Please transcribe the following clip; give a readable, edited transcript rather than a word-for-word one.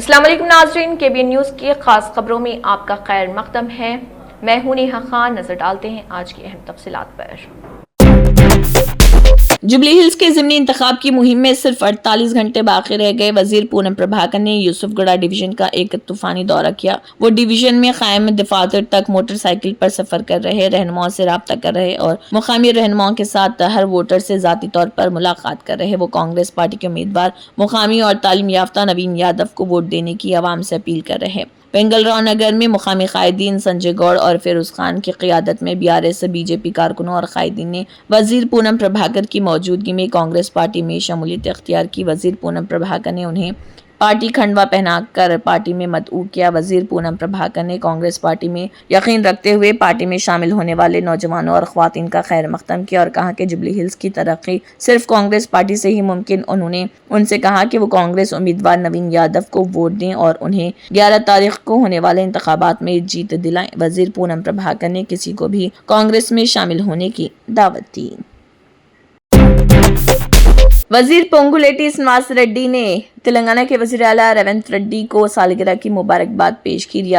السلام علیکم ناظرین، KBN نیوز کی خاص خبروں میں آپ کا خیر مقدم ہے۔ میں ہوں نیہا خان۔ نظر ڈالتے ہیں آج کی اہم تفصیلات پر۔ جوبلی ہلز کے ضمنی انتخاب کی مہم میں صرف 48 گھنٹے باقی رہ گئے۔ وزیر پونم پربھاکر نے یوسف گڑھ ڈویژن کا ایک طوفانی دورہ کیا۔ وہ ڈویژن میں قائم دفاتر تک موٹر سائیکل پر سفر کر رہے، رہنماؤں سے رابطہ کر رہے اور مقامی رہنماؤں کے ساتھ ہر ووٹر سے ذاتی طور پر ملاقات کر رہے۔ وہ کانگریس پارٹی کے امیدوار مقامی اور تعلیم یافتہ نوین یادو کو ووٹ دینے کی عوام سے اپیل کر رہے۔ پنگل راؤ نگر میں مقامی قائدین سنجے گوڑ اور فیروز خان کی قیادت میں BRS BJP کارکنوں اور قائدین نے وزیر پونم پربھاکر کی موجودگی میں کانگریس پارٹی میں شمولیت اختیار کی۔ وزیر پونم پربھاکر نے انہیں پارٹی کھنڈوا پہنا کر پارٹی میں مدعو کیا۔ وزیر پونم پربھاکر نے کانگریس پارٹی میں یقین رکھتے ہوئے پارٹی میں شامل ہونے والے نوجوانوں اور خواتین کا خیر مقدم کیا اور کہا کہ جوبلی ہلز کی ترقی صرف کانگریس پارٹی سے ہی ممکن۔ انہوں نے ان سے کہا کہ وہ کانگریس امیدوار نوین یادو کو ووٹ دیں اور انہیں 11 تاریخ کو ہونے والے انتخابات میں جیت دلائیں۔ وزیر پونم پربھاکر نے کسی کو بھی کانگریس میں شامل ہونے کی دعوت دی۔ وزیر پونگولیٹی سنواس ریڈی نے تلنگانہ کے وزیر اعلیٰ ریونت ریڈی کو سالگرہ کی مبارکباد پیش کی۔